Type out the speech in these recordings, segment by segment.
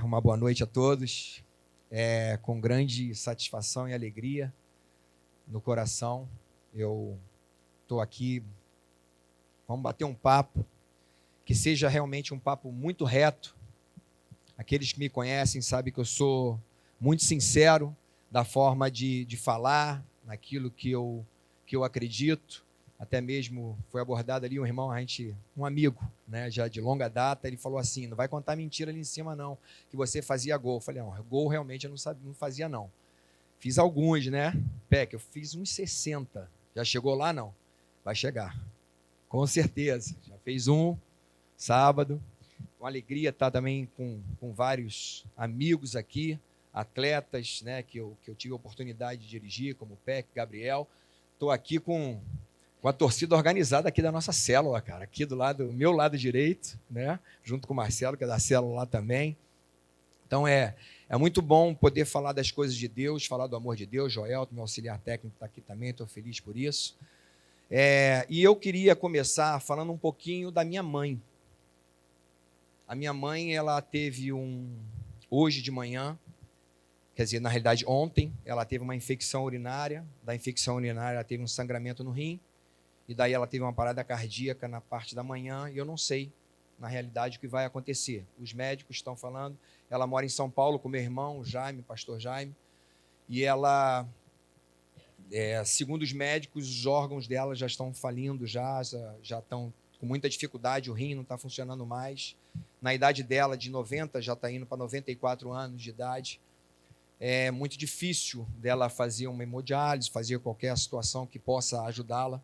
Uma boa noite a todos. Com grande satisfação e alegria no coração, eu estou aqui. Vamos bater um papo, que seja realmente um papo muito reto. Aqueles que me conhecem sabem que eu sou muito sincero da forma de falar, naquilo que eu acredito. Até mesmo foi abordado ali um irmão, um amigo, né, já de longa data, ele falou assim: não vai contar mentira ali em cima não, que você fazia gol. Eu falei: não, gol realmente eu não fazia não. Fiz alguns, né? Peck, eu fiz uns 60. Já chegou lá? Não. Vai chegar. Com certeza. Já fez um sábado. Uma alegria estar também com vários amigos aqui, atletas, né, que eu tive a oportunidade de dirigir, como o Peck, Gabriel. Estou aqui com a torcida organizada aqui da nossa célula, cara, aqui do meu lado direito, né, junto com o Marcelo, que é da célula lá também. Então é muito bom poder falar das coisas de Deus, falar do amor de Deus. Joel, meu auxiliar técnico, está aqui também, estou feliz por isso. E eu queria começar falando um pouquinho da minha mãe. A minha mãe, ela teve hoje de manhã, quer dizer, na realidade ontem, ela teve uma infecção urinária. Da infecção urinária, ela teve um sangramento no rim. E daí ela teve uma parada cardíaca na parte da manhã, e eu não sei, na realidade, o que vai acontecer. Os médicos estão falando, ela mora em São Paulo com meu irmão, Jaime, pastor Jaime, e ela, segundo os médicos, os órgãos dela já estão falindo, já estão com muita dificuldade, o rim não está funcionando mais. Na idade dela, de 90, já está indo para 94 anos de idade. É muito difícil dela fazer uma hemodiálise, fazer qualquer situação que possa ajudá-la.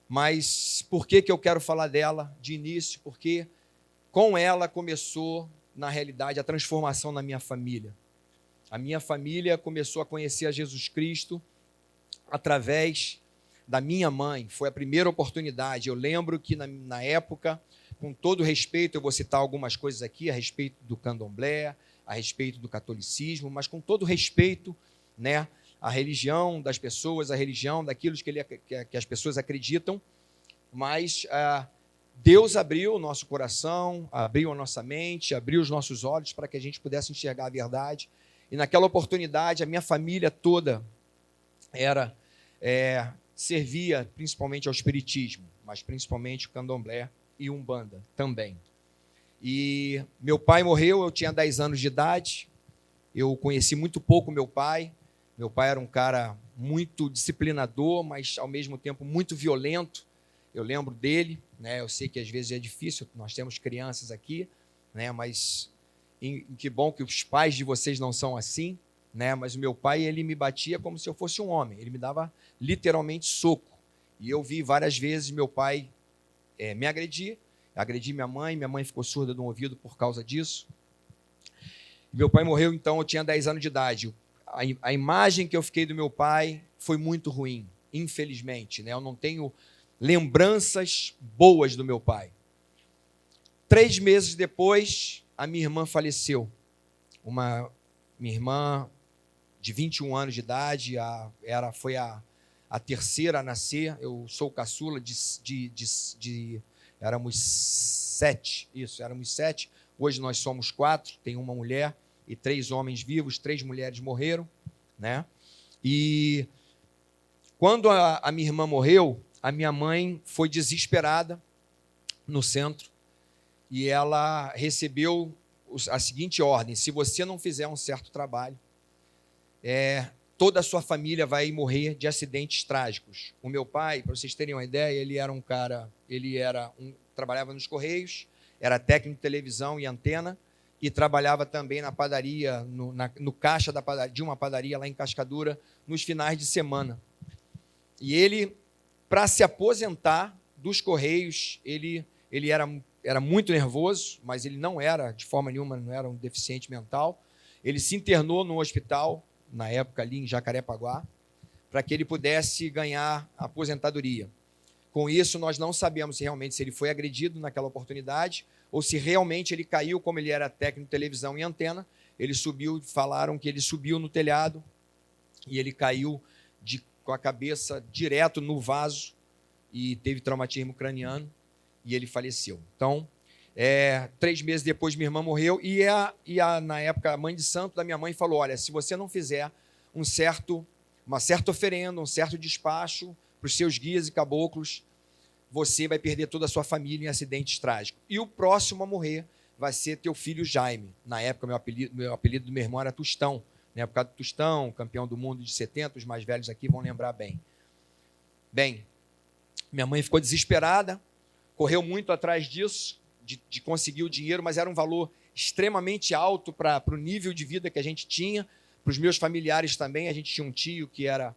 Mas por que eu quero falar dela de início? Porque com ela começou, na realidade, a transformação na minha família. A minha família começou a conhecer a Jesus Cristo através da minha mãe. Foi a primeira oportunidade. Eu lembro que na época, com todo respeito, eu vou citar algumas coisas aqui a respeito do candomblé, a respeito do catolicismo, mas com todo respeito, né, a religião das pessoas, a religião daquilo que as pessoas acreditam, mas Deus abriu o nosso coração, abriu a nossa mente, abriu os nossos olhos para que a gente pudesse enxergar a verdade. E naquela oportunidade, a minha família toda servia principalmente ao espiritismo, mas principalmente o candomblé e umbanda também. E meu pai morreu, eu tinha 10 anos de idade, eu conheci muito pouco meu pai. Meu pai era um cara muito disciplinador, mas ao mesmo tempo muito violento. Eu lembro dele, né? Eu sei que às vezes é difícil, nós temos crianças aqui, né? Mas que bom que os pais de vocês não são assim, né? Mas o meu pai, ele me batia como se eu fosse um homem, ele me dava literalmente soco. E eu vi várias vezes meu pai me agredir minha mãe ficou surda de um ouvido por causa disso. Meu pai morreu, então eu tinha 10 anos de idade. A imagem que eu fiquei do meu pai foi muito ruim, infelizmente, né? Eu não tenho lembranças boas do meu pai. 3 meses depois, a minha irmã faleceu. Minha irmã de 21 anos de idade, foi a terceira a nascer. Eu sou o caçula éramos 7, éramos 7. Hoje nós somos 4, tem uma mulher e 3 homens vivos, 3 mulheres morreram, né? E quando a minha irmã morreu, a minha mãe foi desesperada no centro e ela recebeu a seguinte ordem: se você não fizer um certo trabalho, toda a sua família vai morrer de acidentes trágicos. O meu pai, para vocês terem uma ideia, ele era um cara, trabalhava nos Correios, era técnico de televisão e antena, e trabalhava também na padaria, no caixa de uma padaria lá em Cascadura, nos finais de semana. E ele, para se aposentar dos Correios, ele era muito nervoso, mas ele não era, de forma nenhuma, não era um deficiente mental. Ele se internou no hospital, na época ali em Jacarepaguá, para que ele pudesse ganhar a aposentadoria. Com isso, nós não sabemos realmente se ele foi agredido naquela oportunidade ou se realmente ele caiu, como ele era técnico de televisão e antena. Ele subiu, falaram que ele subiu no telhado e ele caiu com a cabeça direto no vaso e teve traumatismo craniano e ele faleceu. Então, 3 meses depois, minha irmã morreu, na época, a mãe de santo da minha mãe falou, olha, se você não fizer uma certa oferenda, um certo despacho para os seus guias e caboclos, você vai perder toda a sua família em acidentes trágicos. E o próximo a morrer vai ser teu filho Jaime. Na época, meu apelido do meu irmão era Tostão, né? Por causa do Tostão, campeão do mundo de 70, os mais velhos aqui vão lembrar bem. Bem, minha mãe ficou desesperada, correu muito atrás disso, de conseguir o dinheiro, mas era um valor extremamente alto para o nível de vida que a gente tinha. Para os meus familiares também, a gente tinha um tio que era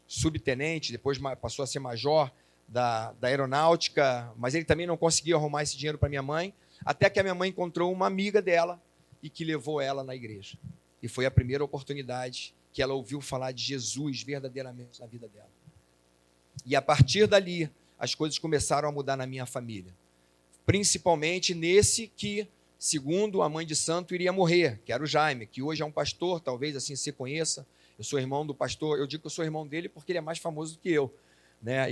subtenente, depois passou a ser major da aeronáutica, mas ele também não conseguia arrumar esse dinheiro para minha mãe, até que a minha mãe encontrou uma amiga dela e que levou ela na igreja. E foi a primeira oportunidade que ela ouviu falar de Jesus verdadeiramente na vida dela. E a partir dali, as coisas começaram a mudar na minha família. Principalmente nesse que, segundo a mãe de santo, iria morrer, que era o Jaime, que hoje é um pastor, talvez assim você conheça. Eu sou irmão do pastor, eu digo que eu sou irmão dele porque ele é mais famoso do que eu. Né?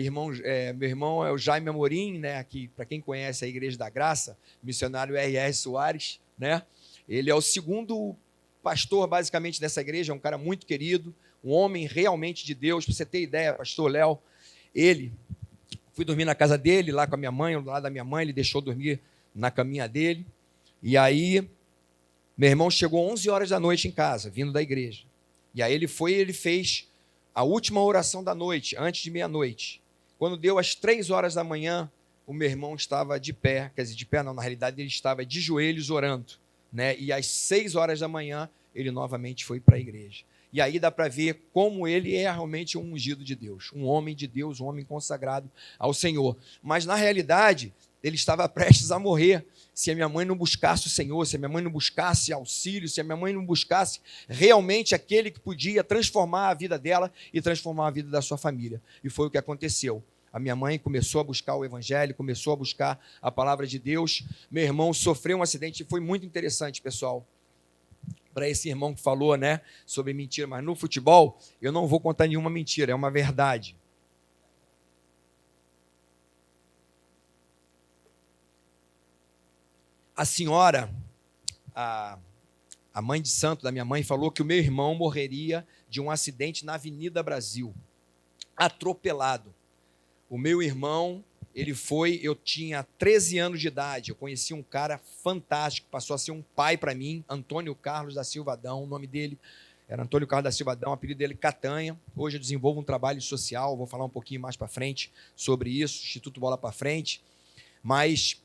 Meu irmão é o Jaime Amorim, né? Que, para quem conhece a Igreja da Graça, missionário R.R. Soares, né? Ele é o segundo pastor, basicamente, dessa igreja, é um cara muito querido, um homem realmente de Deus. Para você ter ideia, pastor Léo, fui dormir na casa dele, lá com a minha mãe, do lado da minha mãe, ele deixou dormir na caminha dele, e aí meu irmão chegou 11 horas da noite em casa, vindo da igreja, e aí ele fez a última oração da noite, antes de meia-noite. Quando deu às 3 horas da manhã, o meu irmão estava de pé, quer dizer, de pé não, na realidade ele estava de joelhos orando, né? E às 6 horas da manhã, ele novamente foi para a igreja. E aí dá para ver como ele é realmente um ungido de Deus, um homem de Deus, um homem consagrado ao Senhor. Mas, na realidade, ele estava prestes a morrer se a minha mãe não buscasse o Senhor, se a minha mãe não buscasse auxílio, se a minha mãe não buscasse realmente aquele que podia transformar a vida dela e transformar a vida da sua família. E foi o que aconteceu. A minha mãe começou a buscar o evangelho, começou a buscar a palavra de Deus. Meu irmão sofreu um acidente, e foi muito interessante, pessoal. Para esse irmão que falou, né, sobre mentira, mas no futebol eu não vou contar nenhuma mentira, é uma verdade. A senhora, a mãe de santo da minha mãe, falou que o meu irmão morreria de um acidente na Avenida Brasil, atropelado. O meu irmão, eu tinha 13 anos de idade, eu conheci um cara fantástico, passou a ser um pai para mim, Antônio Carlos da Silva Adão, o nome dele era Antônio Carlos da Silva Adão, o apelido dele Catanha. Hoje eu desenvolvo um trabalho social, vou falar um pouquinho mais para frente sobre isso, Instituto Bola para Frente, mas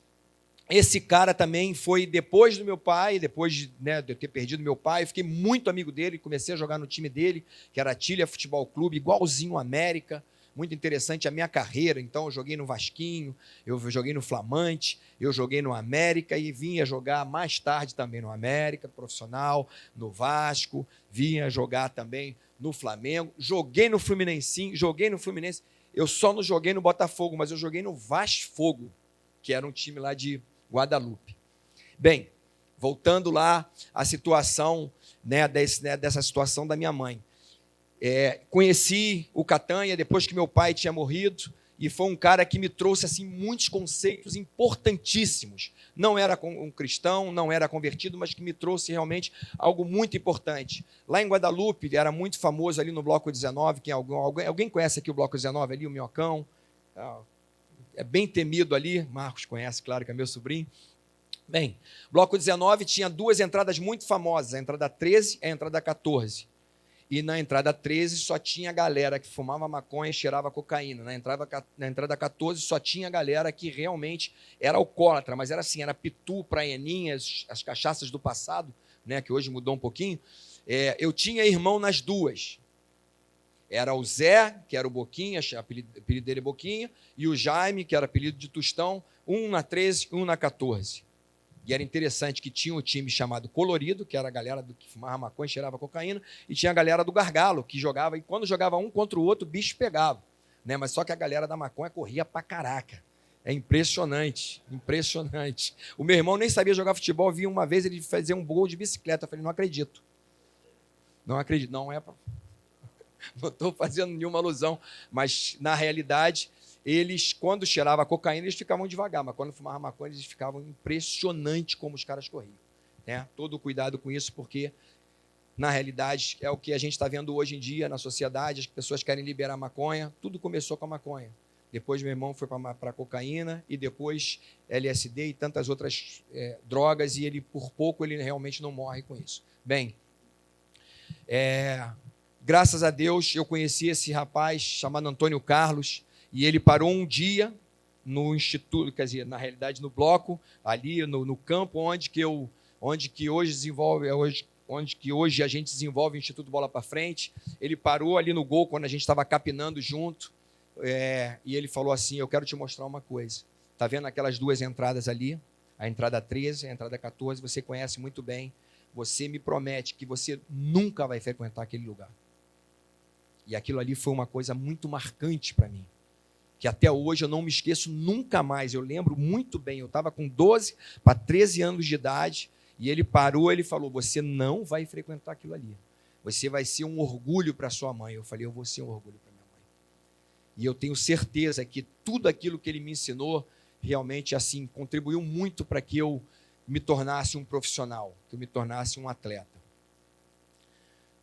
esse cara também foi depois do meu pai, depois de eu ter perdido meu pai, eu fiquei muito amigo dele, comecei a jogar no time dele, que era a Tília Futebol Clube, igualzinho América. Muito interessante a minha carreira. Então eu joguei no Vasquinho, eu joguei no Flamante, eu joguei no América e vinha jogar mais tarde também no América, profissional, no Vasco, vinha jogar também no Flamengo, joguei no Fluminense, eu só não joguei no Botafogo, mas eu joguei no Vasfogo, que era um time lá de Guadalupe. Bem, voltando lá à situação, dessa situação da minha mãe. Conheci o Catanha depois que meu pai tinha morrido e foi um cara que me trouxe assim, muitos conceitos importantíssimos. Não era um cristão, não era convertido, mas que me trouxe realmente algo muito importante. Lá em Guadalupe, era muito famoso ali no Bloco 19, alguém conhece aqui o Bloco 19, ali o Minhocão? É bem temido ali, Marcos conhece, claro que é meu sobrinho. Bem, Bloco 19 tinha 2 entradas muito famosas, a entrada 13 e a entrada 14. E na entrada 13 só tinha galera que fumava maconha e cheirava cocaína. Na entrada 14 só tinha galera que realmente era alcoólatra, mas era assim, era pitu, praieninhas, as cachaças do passado, né, que hoje mudou um pouquinho. Eu tinha irmão nas duas. Era o Zé, que era o Boquinha, apelido dele é Boquinha, e o Jaime, que era apelido de Tostão, um na 13, um na 14. E era interessante que tinha um time chamado Colorido, que era a galera que fumava maconha e cheirava cocaína, e tinha a galera do Gargalo, que jogava, e quando jogava um contra o outro, o bicho pegava. Né? Mas só que a galera da maconha corria pra caraca. É impressionante, impressionante. O meu irmão nem sabia jogar futebol, vi uma vez ele fazer um gol de bicicleta. Eu falei, não acredito. Não acredito, não é pra... Não estou fazendo nenhuma alusão, mas na realidade, eles, quando cheiravam cocaína, eles ficavam devagar, mas quando fumavam maconha, eles ficavam impressionante como os caras corriam. Né? Todo cuidado com isso, porque na realidade é o que a gente está vendo hoje em dia na sociedade, as pessoas querem liberar maconha, tudo começou com a maconha. Depois meu irmão foi para a cocaína e depois LSD e tantas outras drogas, e ele, por pouco, ele realmente não morre com isso. Bem, graças a Deus, eu conheci esse rapaz chamado Antônio Carlos, e ele parou um dia no instituto, quer dizer, na realidade no bloco, ali no campo onde que hoje a gente desenvolve o Instituto Bola para Frente. Ele parou ali no gol quando a gente estava capinando junto, e ele falou assim: eu quero te mostrar uma coisa. Está vendo aquelas duas entradas ali? A entrada 13 e a entrada 14, você conhece muito bem. Você me promete que você nunca vai frequentar aquele lugar. E aquilo ali foi uma coisa muito marcante para mim, que até hoje eu não me esqueço nunca mais. Eu lembro muito bem, eu estava com 12 para 13 anos de idade, e ele parou, ele falou: você não vai frequentar aquilo ali. Você vai ser um orgulho para sua mãe. Eu falei: eu vou ser um orgulho para minha mãe. E eu tenho certeza que tudo aquilo que ele me ensinou realmente assim contribuiu muito para que eu me tornasse um profissional, que eu me tornasse um atleta.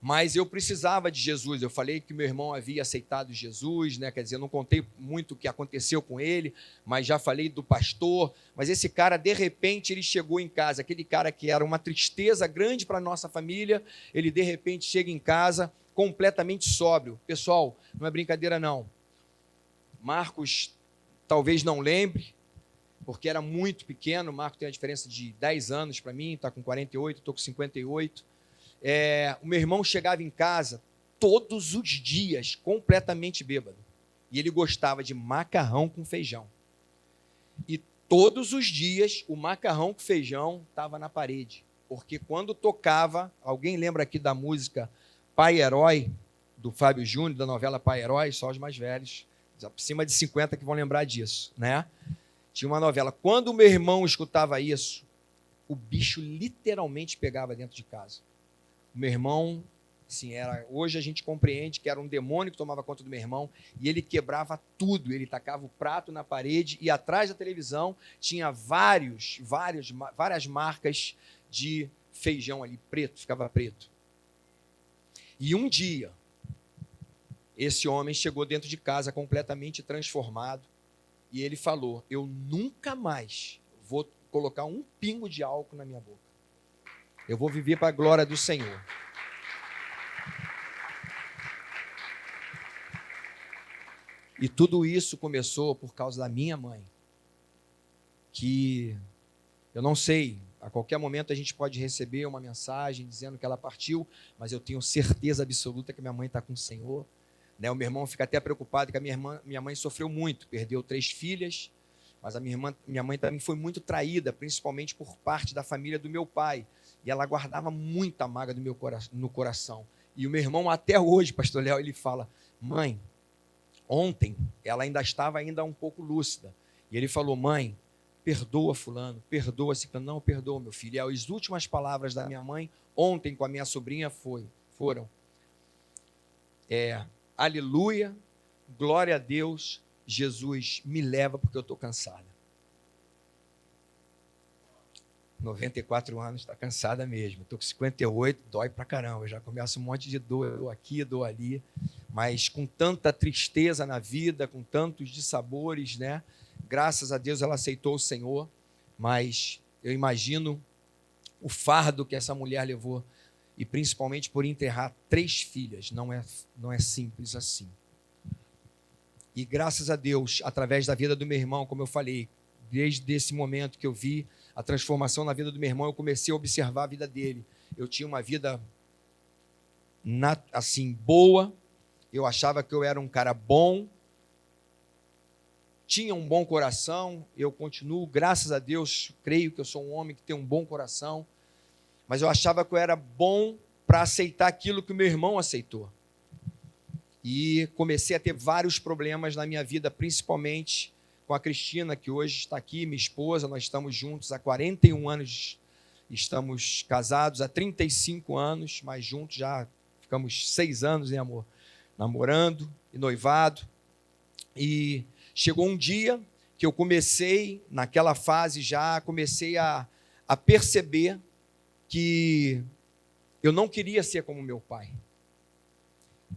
Mas eu precisava de Jesus. Eu falei que meu irmão havia aceitado Jesus, né? Quer dizer, eu não contei muito o que aconteceu com ele, mas já falei do pastor. Mas esse cara, de repente, ele chegou em casa, aquele cara que era uma tristeza grande para a nossa família, ele de repente chega em casa completamente sóbrio. Pessoal, não é brincadeira não. Marcos talvez não lembre, porque era muito pequeno. O Marcos tem a diferença de 10 anos para mim, está com 48, estou com 58. O meu irmão chegava em casa todos os dias completamente bêbado, e ele gostava de macarrão com feijão, e todos os dias o macarrão com feijão estava na parede, porque quando tocava, alguém lembra aqui da música Pai Herói, do Fábio Júnior, da novela Pai Herói? Só os mais velhos, acima de 50 que vão lembrar disso, né? Tinha uma novela. Quando o meu irmão escutava isso, o bicho literalmente pegava dentro de casa. O meu irmão, assim, hoje a gente compreende que era um demônio que tomava conta do meu irmão, e ele quebrava tudo. Ele tacava o prato na parede, e atrás da televisão tinha várias marcas de feijão ali, preto, ficava preto. E um dia, esse homem chegou dentro de casa completamente transformado, e ele falou: eu nunca mais vou colocar um pingo de álcool na minha boca. Eu vou viver para a glória do Senhor. E tudo isso começou por causa da minha mãe, que eu não sei, a qualquer momento a gente pode receber uma mensagem dizendo que ela partiu, mas eu tenho certeza absoluta que minha mãe está com o Senhor. Né? O meu irmão fica até preocupado, que minha mãe sofreu muito, perdeu 3 filhas, mas minha mãe também foi muito traída, principalmente por parte da família do meu pai, e ela guardava muita mágoa no coração. E o meu irmão até hoje, pastor Léo, ele fala: mãe, ontem ela ainda estava um pouco lúcida, e ele falou: mãe, perdoa fulano, perdoa ciclano. Não, perdoa meu filho. E as últimas palavras da minha mãe ontem com a minha sobrinha foram: aleluia, glória a Deus, Jesus me leva porque eu estou cansada. 94 anos, está cansada mesmo. Estou com 58, dói pra caramba. Eu já começo um monte de dor, dor aqui, dor ali. Mas com tanta tristeza na vida, com tantos dissabores, né? Graças a Deus ela aceitou o Senhor. Mas eu imagino o fardo que essa mulher levou, e principalmente por enterrar 3 filhas. Não é simples assim. E graças a Deus, através da vida do meu irmão, como eu falei, desde esse momento que eu vi a transformação na vida do meu irmão, eu comecei a observar a vida dele. Eu tinha uma vida assim, boa, eu achava que eu era um cara bom, tinha um bom coração, eu continuo, graças a Deus, creio que eu sou um homem que tem um bom coração, mas eu achava que eu era bom para aceitar aquilo que o meu irmão aceitou. E comecei a ter vários problemas na minha vida, principalmente com a Cristina, que hoje está aqui, minha esposa. Nós estamos juntos há 41 anos, estamos casados há 35 anos, mas juntos já ficamos 6 anos, hein, amor? namorando e noivado. E chegou um dia que eu comecei, naquela fase já, comecei a perceber que eu não queria ser como meu pai.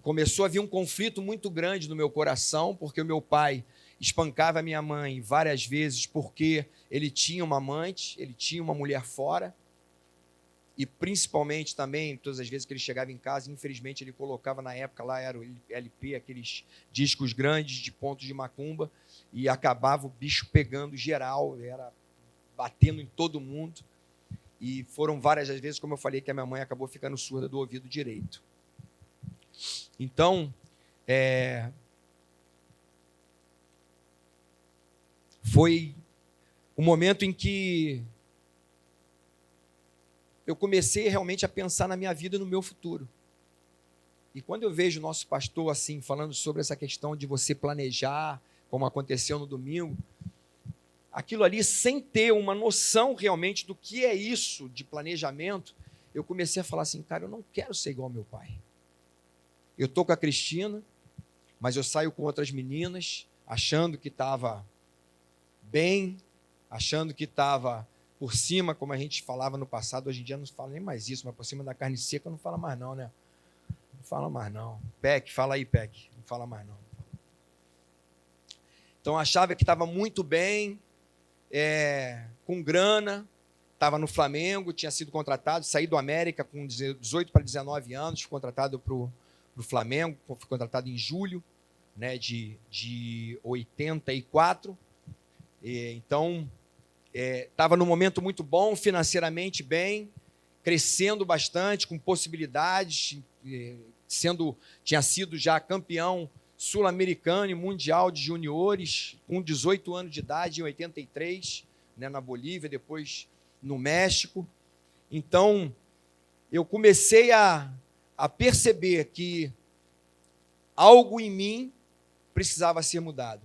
Começou a vir um conflito muito grande no meu coração, porque o meu pai espancava a minha mãe várias vezes porque ele tinha uma amante, ele tinha uma mulher fora, e principalmente também, todas as vezes que ele chegava em casa, infelizmente ele colocava, na época lá era o LP, aqueles discos grandes de pontos de macumba, e acabava o bicho pegando geral, era batendo em todo mundo, e foram várias as vezes, como eu falei, que a minha mãe acabou ficando surda do ouvido direito. Então, foi o momento em que eu comecei realmente a pensar na minha vida e no meu futuro. E quando eu vejo o nosso pastor assim, falando sobre essa questão de você planejar, como aconteceu no domingo, aquilo ali, sem ter uma noção realmente do que é isso de planejamento, eu comecei a falar assim, cara, eu não quero ser igual ao meu pai. Eu estou com a Cristina, mas eu saio com outras meninas, achando que estava bem, achando que estava por cima, como a gente falava no passado. Hoje em dia não se fala nem mais isso, mas por cima da carne seca não fala mais não, né? Não fala mais não. Peck, fala aí, Peck. Não fala mais não. Então achava que estava muito bem, com grana, estava no Flamengo, tinha sido contratado, saí do América com 18 para 19 anos, fui contratado para o Flamengo, fui contratado em julho, né, de 84. Então, estava num momento muito bom, financeiramente bem, crescendo bastante, com possibilidades, tinha sido já campeão sul-americano e mundial de juniores, com 18 anos de idade, em 83, né, na Bolívia, depois no México. Então, eu comecei a perceber que algo em mim precisava ser mudado.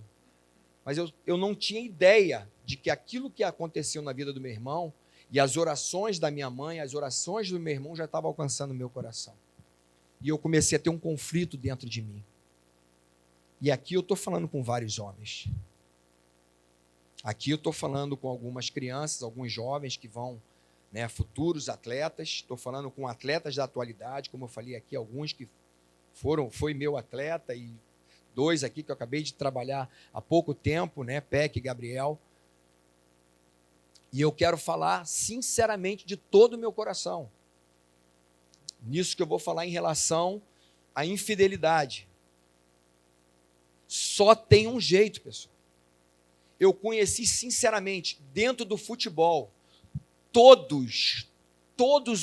Mas eu não tinha ideia de que aquilo que aconteceu na vida do meu irmão e as orações da minha mãe, as orações do meu irmão já estavam alcançando o meu coração. E eu comecei a ter um conflito dentro de mim. E aqui eu estou falando com vários homens. Aqui eu estou falando com algumas crianças, alguns jovens que vão, né, futuros atletas. Estou falando com atletas da atualidade, como eu falei aqui, alguns que foi meu atleta, e 2 aqui que eu acabei de trabalhar há pouco tempo, né, Peck e Gabriel. E eu quero falar sinceramente de todo o meu coração. Nisso que eu vou falar em relação à infidelidade. Só tem um jeito, pessoal. Eu conheci sinceramente, dentro do futebol, todos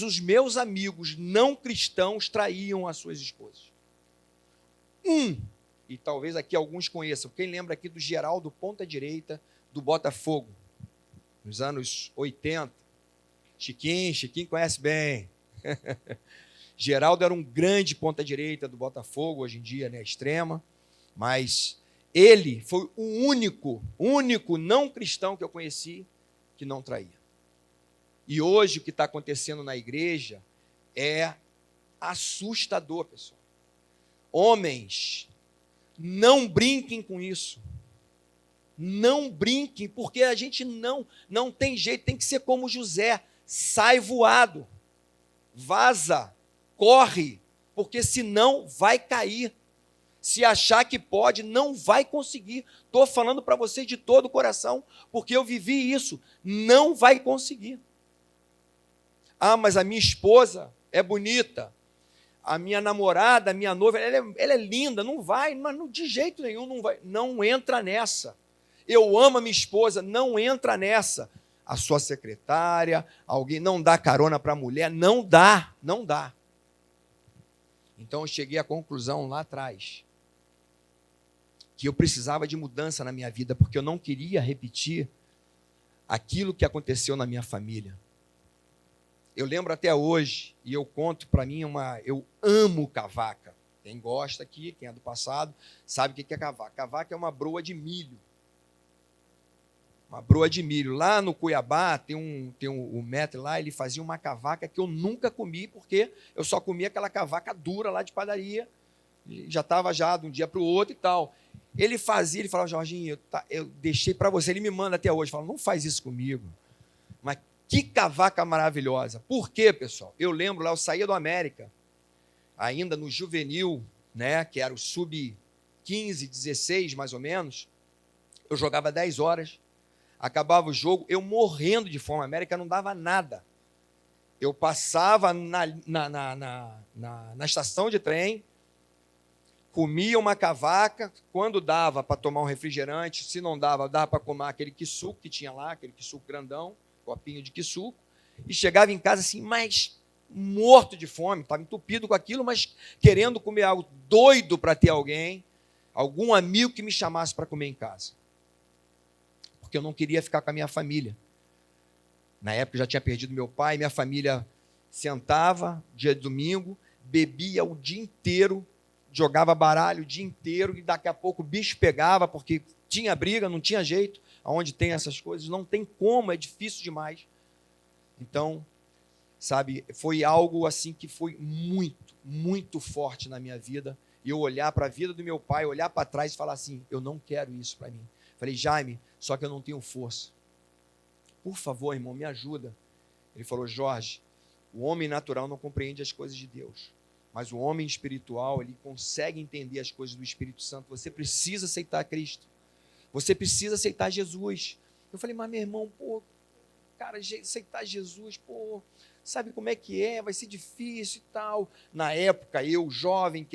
os meus amigos não cristãos traíam as suas esposas. E talvez aqui alguns conheçam, quem lembra aqui do Geraldo, ponta direita do Botafogo, nos anos 80. Chiquinho conhece bem. Geraldo era um grande ponta direita do Botafogo, hoje em dia, né, extrema, mas ele foi o único não cristão que eu conheci que não traía. E hoje o que está acontecendo na igreja é assustador, pessoal. Homens, não brinquem com isso. Não brinquem, porque a gente não tem jeito, tem que ser como José, sai voado, vaza, corre, porque senão vai cair. Se achar que pode, não vai conseguir. Estou falando para vocês de todo o coração, porque eu vivi isso, não vai conseguir. Ah, mas a minha esposa é bonita, a minha namorada, a minha noiva, ela é linda, não vai, mas de jeito nenhum não vai. Não entra nessa. Eu amo a minha esposa, não entra nessa. A sua secretária, alguém não dá carona para a mulher, não dá. Então eu cheguei à conclusão lá atrás que eu precisava de mudança na minha vida, porque eu não queria repetir aquilo que aconteceu na minha família. Eu lembro até hoje, e eu conto para mim eu amo cavaca. Quem gosta aqui, quem é do passado, sabe o que é cavaca. Cavaca é uma broa de milho. Uma broa de milho. Lá no Cuiabá, tem um mestre lá, ele fazia uma cavaca que eu nunca comi, porque eu só comia aquela cavaca dura lá de padaria. Já estava já de um dia para o outro e tal. Ele falava, Jorginho, eu deixei para você. Ele me manda até hoje, fala, não faz isso comigo. Mas que cavaca maravilhosa. Por quê, pessoal? Eu lembro lá, eu saía do América, ainda no juvenil, né, que era o sub-15, 16 mais ou menos. Eu jogava 10 horas, acabava o jogo, eu morrendo de fome. A América não dava nada. Eu passava na estação de trem, comia uma cavaca, quando dava para tomar um refrigerante, se não dava, dava para comer aquele quissuco que tinha lá, aquele quissuco grandão, copinho de quissuco, e chegava em casa assim, mas morto de fome, estava entupido com aquilo, mas querendo comer algo, doido para ter algum amigo que me chamasse para comer em casa. Porque eu não queria ficar com a minha família. Na época eu já tinha perdido meu pai, minha família sentava, dia de domingo, bebia o dia inteiro, jogava baralho o dia inteiro, e daqui a pouco o bicho pegava, porque tinha briga, não tinha jeito, aonde tem essas coisas, não tem como, é difícil demais. Então, sabe, foi algo assim que foi muito, muito forte na minha vida, e eu olhar para a vida do meu pai, olhar para trás e falar assim, eu não quero isso para mim. Falei, Jaime, só que eu não tenho força. Por favor, irmão, me ajuda. Ele falou, Jorge, o homem natural não compreende as coisas de Deus, mas o homem espiritual, ele consegue entender as coisas do Espírito Santo. Você precisa aceitar Cristo. Você precisa aceitar Jesus. Eu falei, mas meu irmão, cara, aceitar Jesus, sabe como é que é? Vai ser difícil e tal. Na época, eu, jovem,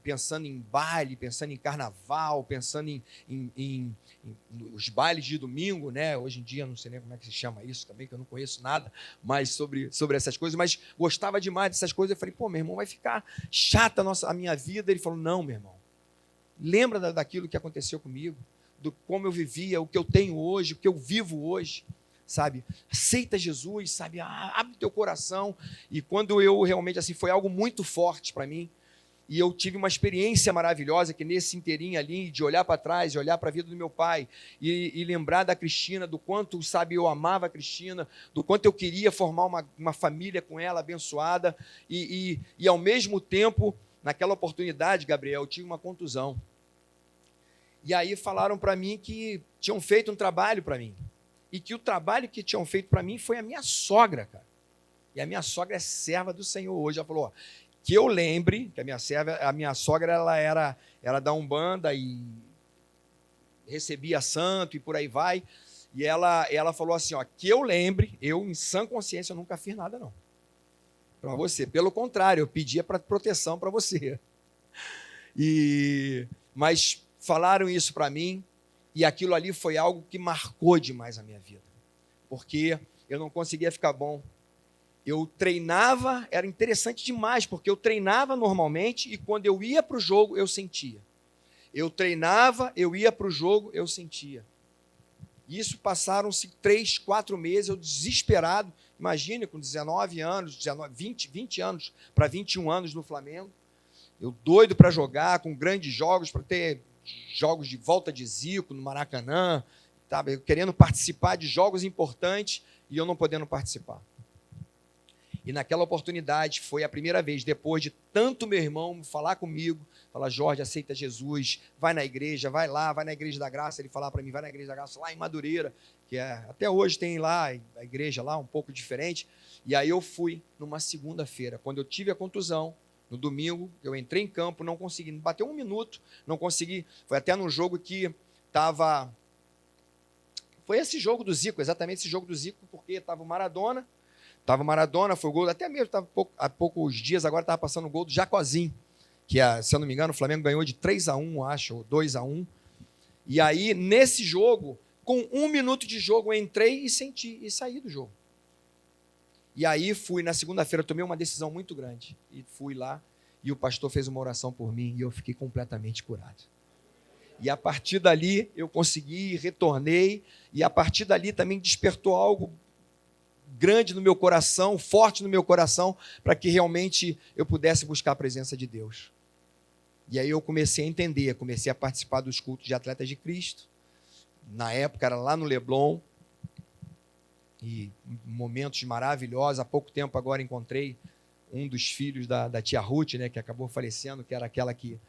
pensando em baile, pensando em carnaval, pensando em os bailes de domingo, né? Hoje em dia, não sei nem como é que se chama isso também, que eu não conheço nada mais sobre essas coisas, mas gostava demais dessas coisas. Eu falei, meu irmão, vai ficar chata a minha vida. Ele falou, não, meu irmão, lembra daquilo que aconteceu comigo, do como eu vivia, o que eu tenho hoje, o que eu vivo hoje. Sabe, aceita Jesus, sabe, abre teu coração. E quando eu realmente, assim, foi algo muito forte para mim, e eu tive uma experiência maravilhosa, que nesse inteirinho ali, de olhar para trás, de olhar para a vida do meu pai, e lembrar da Cristina, do quanto, sabe, eu amava a Cristina, do quanto eu queria formar uma família com ela, abençoada, e ao mesmo tempo, naquela oportunidade, Gabriel, eu tive uma contusão. E aí falaram para mim que tinham feito um trabalho para mim, e que o trabalho que tinham feito para mim foi a minha sogra, cara. E a minha sogra é serva do Senhor hoje. Ela falou, que eu lembre, que a minha sogra, ela era da Umbanda e recebia santo e por aí vai. E ela falou assim, que eu lembre, eu em sã consciência, eu nunca fiz nada não. Para você. Pelo contrário, eu pedia para proteção para você. Mas falaram isso para mim, e aquilo ali foi algo que marcou demais a minha vida, porque eu não conseguia ficar bom. Eu treinava, era interessante demais, porque eu treinava normalmente, e quando eu ia para o jogo, eu sentia. Eu treinava, eu ia para o jogo, eu sentia. Isso passaram-se 3, 4 meses, eu desesperado, imagine, com 19 anos, 20 anos para 21 anos no Flamengo, eu doido para jogar, com grandes jogos, para ter jogos de volta de Zico no Maracanã, tá? Eu querendo participar de jogos importantes e eu não podendo participar. E naquela oportunidade foi a primeira vez, depois de tanto meu irmão falar comigo, falar, Jorge, aceita Jesus, vai na igreja, vai lá, vai na Igreja da Graça, ele falar para mim, vai na Igreja da Graça, lá em Madureira, que até hoje tem lá, a igreja lá, um pouco diferente. E aí eu fui numa segunda-feira, quando eu tive a contusão, no domingo, eu entrei em campo, não consegui, bateu 1 minuto, não consegui, foi até num jogo que estava, foi esse jogo do Zico, exatamente esse jogo do Zico, porque estava o Maradona, foi o gol, até mesmo há poucos dias, agora estava passando o gol do Jacozinho, que, se eu não me engano, o Flamengo ganhou de 3-1, acho, ou 2-1, e aí, nesse jogo, com 1 minuto de jogo, eu entrei e senti, e saí do jogo. E aí fui, na segunda-feira, tomei uma decisão muito grande, e fui lá, e o pastor fez uma oração por mim, e eu fiquei completamente curado. E a partir dali, eu consegui, retornei, e a partir dali também despertou algo grande no meu coração, forte no meu coração, para que realmente eu pudesse buscar a presença de Deus. E aí eu comecei a entender, comecei a participar dos cultos de Atletas de Cristo, na época era lá no Leblon, e momentos maravilhosos. Há pouco tempo agora encontrei um dos filhos da tia Ruth, né, que acabou falecendo, que era aquela que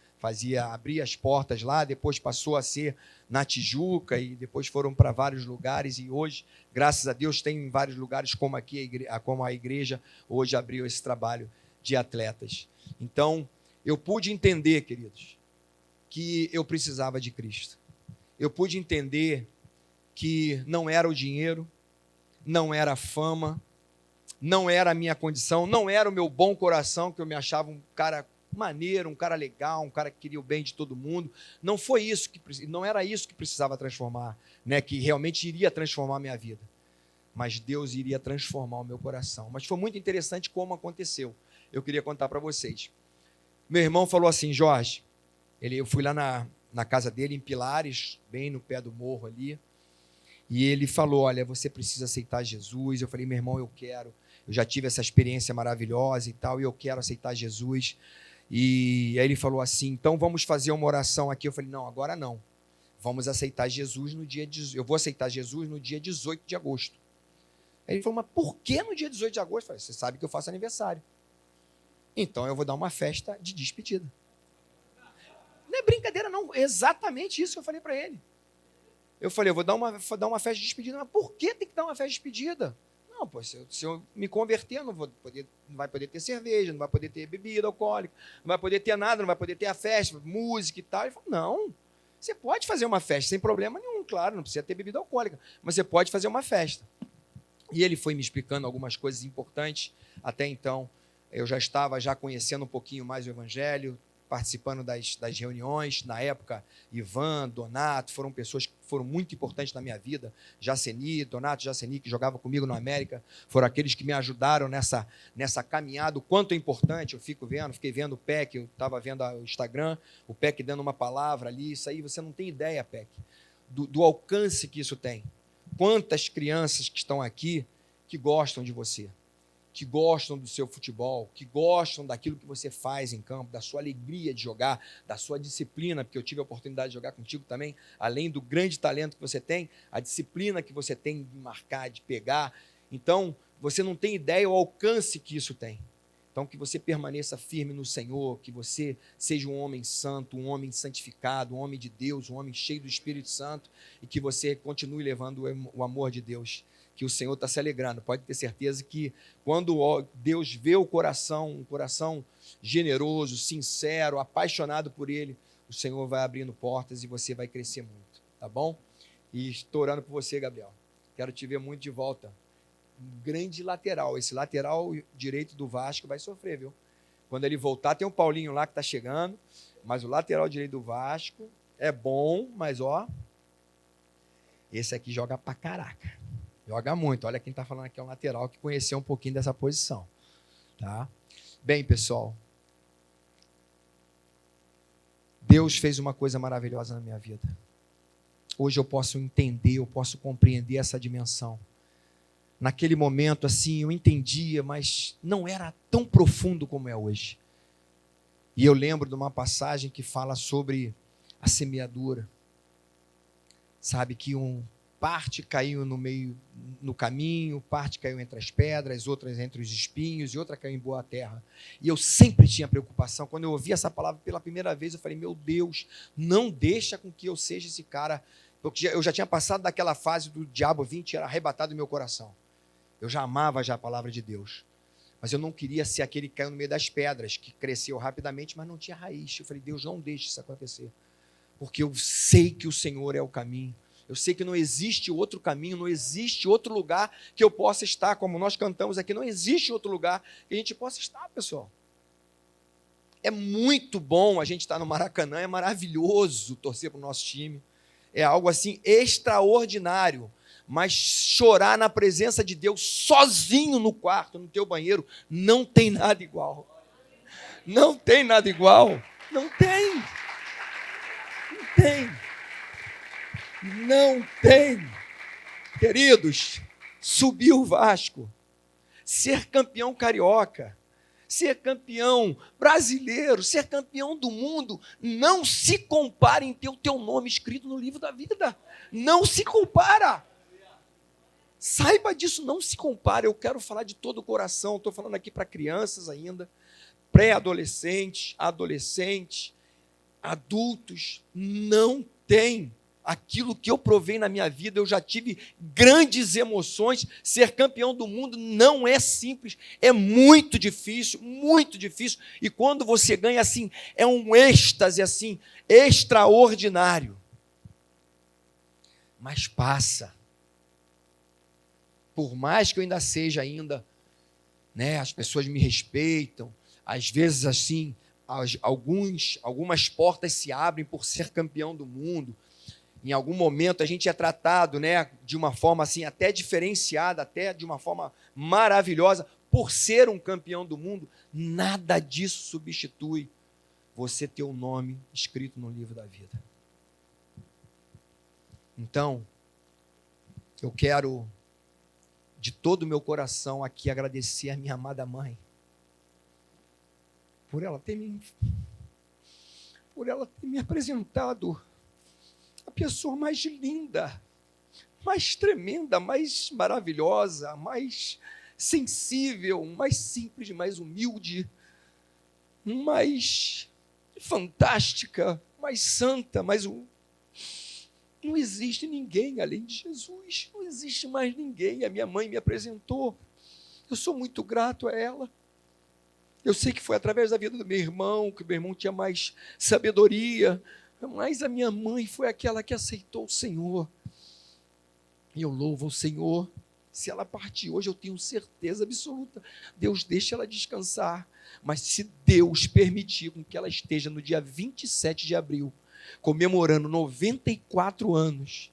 abria as portas lá, depois passou a ser na Tijuca e depois foram para vários lugares e hoje, graças a Deus, tem em vários lugares como aqui, como a igreja hoje abriu esse trabalho de atletas. Então, eu pude entender, queridos, que eu precisava de Cristo. Eu pude entender que não era o dinheiro, não era a fama, não era a minha condição, não era o meu bom coração, que eu me achava um cara maneiro, um cara legal, um cara que queria o bem de todo mundo. Não foi isso não era isso que precisava transformar, né? Que realmente iria transformar a minha vida. Mas Deus iria transformar o meu coração. Mas foi muito interessante como aconteceu. Eu queria contar para vocês. Meu irmão falou assim, Jorge, eu fui lá na casa dele, em Pilares, bem no pé do morro ali, e ele falou, olha, você precisa aceitar Jesus. Eu falei, meu irmão, eu quero. Eu já tive essa experiência maravilhosa e tal, e eu quero aceitar Jesus. E aí ele falou assim, então vamos fazer uma oração aqui. Eu falei, não, agora não. Vamos aceitar Jesus no dia... Eu vou aceitar Jesus no dia 18 de agosto. Aí ele falou, mas por que no dia 18 de agosto? Eu falei, você sabe que eu faço aniversário. Então eu vou dar uma festa de despedida. Não é brincadeira, não. É exatamente isso que eu falei para ele. Eu falei, eu vou dar uma festa de despedida. Mas por que tem que dar uma festa de despedida? Não, pô, se eu me converter, não vai poder ter cerveja, não vai poder ter bebida alcoólica, não vai poder ter nada, não vai poder ter a festa, música e tal. Ele falou, não, você pode fazer uma festa sem problema nenhum, claro, não precisa ter bebida alcoólica, mas você pode fazer uma festa. E ele foi me explicando algumas coisas importantes. Até então, eu já estava conhecendo um pouquinho mais o Evangelho, participando das reuniões. Na época, Ivan, Donato, foram pessoas que foram muito importantes na minha vida. Donato, Jaceni, que jogava comigo no América, foram aqueles que me ajudaram nessa caminhada. O quanto é importante, fiquei vendo o PEC, eu estava vendo o Instagram, o PEC dando uma palavra ali, isso aí você não tem ideia, PEC, do alcance que isso tem. Quantas crianças que estão aqui que gostam de você, que gostam do seu futebol, que gostam daquilo que você faz em campo, da sua alegria de jogar, da sua disciplina, porque eu tive a oportunidade de jogar contigo também, além do grande talento que você tem, a disciplina que você tem de marcar, de pegar. Então, você não tem ideia o alcance que isso tem. Então, que você permaneça firme no Senhor, que você seja um homem santo, um homem santificado, um homem de Deus, um homem cheio do Espírito Santo, e que você continue levando o amor de Deus, que o Senhor está se alegrando. Pode ter certeza que quando Deus vê um coração generoso, sincero, apaixonado por Ele, o Senhor vai abrindo portas e você vai crescer muito, tá bom? E estou orando por você, Gabriel. Quero te ver muito de volta. Um grande lateral. Esse lateral direito do Vasco vai sofrer, viu? Quando ele voltar, tem o Paulinho lá que está chegando, mas o lateral direito do Vasco é bom, mas esse aqui joga pra caraca. Joga muito. Olha quem está falando aqui é um lateral que conheceu um pouquinho dessa posição. Tá? Bem, pessoal, Deus fez uma coisa maravilhosa na minha vida. Hoje eu posso entender, eu posso compreender essa dimensão. Naquele momento, assim, eu entendia, mas não era tão profundo como é hoje. E eu lembro de uma passagem que fala sobre a semeadura. Sabe que parte caiu no caminho, parte caiu entre as pedras, outras entre os espinhos e outra caiu em boa terra. E eu sempre tinha preocupação. Quando eu ouvi essa palavra pela primeira vez, eu falei, meu Deus, não deixa com que eu seja esse cara, porque eu já tinha passado daquela fase do diabo vir e tinha arrebatado o meu coração. Eu já amava a palavra de Deus, mas eu não queria ser aquele que caiu no meio das pedras, que cresceu rapidamente, mas não tinha raiz. Eu falei, Deus, não deixe isso acontecer, porque eu sei que o Senhor é o caminho. Eu sei que não existe outro caminho, não existe outro lugar que eu possa estar, como nós cantamos aqui, não existe outro lugar que a gente possa estar, pessoal. É muito bom a gente estar no Maracanã, é maravilhoso torcer para o nosso time, é algo assim extraordinário, mas chorar na presença de Deus sozinho no quarto, no teu banheiro, não tem nada igual. Não tem nada igual. Não tem. Não tem. Não tem. Queridos, subiu o Vasco, ser campeão carioca, ser campeão brasileiro, ser campeão do mundo, não se compara em ter o teu nome escrito no livro da vida. Não se compara. Saiba disso, não se compare. Eu quero falar de todo o coração. Estou falando aqui para crianças ainda, pré-adolescentes, adolescentes, adultos. Não tem aquilo que eu provei na minha vida. Eu já tive grandes emoções. Ser campeão do mundo não é simples, é muito difícil, muito difícil. E quando você ganha assim, é um êxtase assim, extraordinário. Mas passa. Por mais que eu ainda seja né, as pessoas me respeitam, às vezes assim, algumas portas se abrem por ser campeão do mundo. Em algum momento a gente é tratado, né, de uma forma assim até diferenciada, até de uma forma maravilhosa, por ser um campeão do mundo. Nada disso substitui você ter o nome escrito no livro da vida. Então, eu quero de todo o meu coração aqui agradecer a minha amada mãe por ela ter me apresentado a pessoa mais linda, mais tremenda, mais maravilhosa, mais sensível, mais simples, mais humilde, mais fantástica, mais santa, não existe ninguém além de Jesus. Não existe mais ninguém. A minha mãe me apresentou. Eu sou muito grato a ela. Eu sei que foi através da vida do meu irmão, que o meu irmão tinha mais sabedoria, mas a minha mãe foi aquela que aceitou o Senhor. E eu louvo o Senhor. Se ela partir hoje, eu tenho certeza absoluta. Deus deixa ela descansar. Mas se Deus permitir que ela esteja no dia 27 de abril, comemorando 94 anos,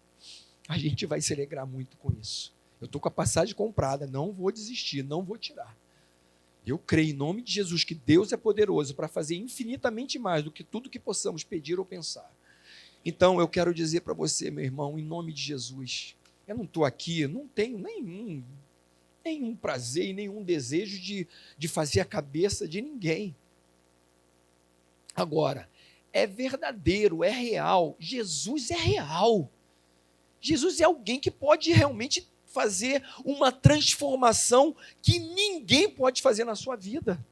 a gente vai se alegrar muito com isso. Eu estou com a passagem comprada, não vou desistir, não vou tirar. Eu creio em nome de Jesus que Deus é poderoso para fazer infinitamente mais do que tudo que possamos pedir ou pensar. Então eu quero dizer para você, meu irmão, em nome de Jesus, eu não estou aqui, não tenho nenhum prazer e nenhum desejo de fazer a cabeça de ninguém. Agora, é verdadeiro, é real. Jesus é real. Jesus é alguém que pode realmente fazer uma transformação que ninguém pode fazer na sua vida.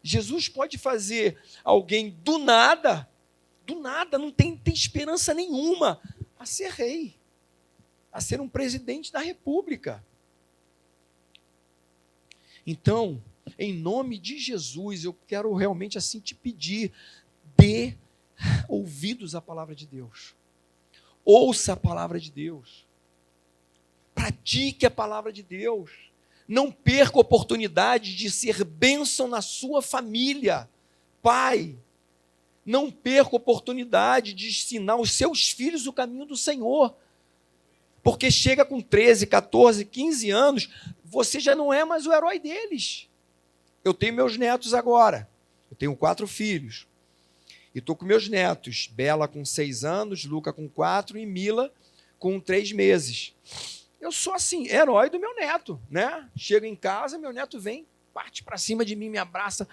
Jesus pode fazer alguém do nada, não tem esperança nenhuma, a ser rei, a ser um presidente da república. Então, em nome de Jesus, eu quero realmente assim te pedir, dê ouvidos à palavra de Deus. Ouça a palavra de Deus. Pratique a palavra de Deus. Não perca a oportunidade de ser bênção na sua família. Pai, não perca a oportunidade de ensinar os seus filhos o caminho do Senhor. Porque chega com 13, 14, 15 anos, você já não é mais o herói deles. Eu tenho meus netos agora. Eu tenho 4 filhos. E estou com meus netos, Bela com 6 anos, Luca com 4 e Mila com 3 meses. Eu sou assim, herói do meu neto, né? Chego em casa, meu neto vem, parte para cima de mim, me abraça,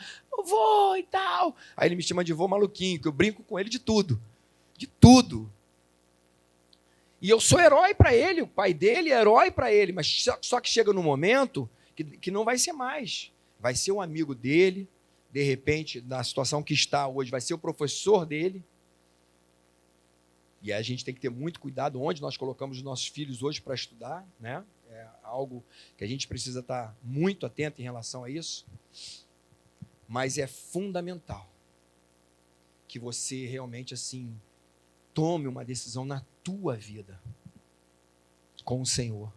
vô e tal. Aí ele me chama de vô maluquinho, que eu brinco com ele de tudo. De tudo. E eu sou herói para ele, o pai dele é herói para ele, mas só que chega num momento que não vai ser mais. Vai ser um amigo dele, de repente, na situação que está hoje, vai ser o professor dele. E a gente tem que ter muito cuidado onde nós colocamos os nossos filhos hoje para estudar, né? É algo que a gente precisa estar muito atento em relação a isso. Mas é fundamental que você realmente assim tome uma decisão na tua vida com o Senhor.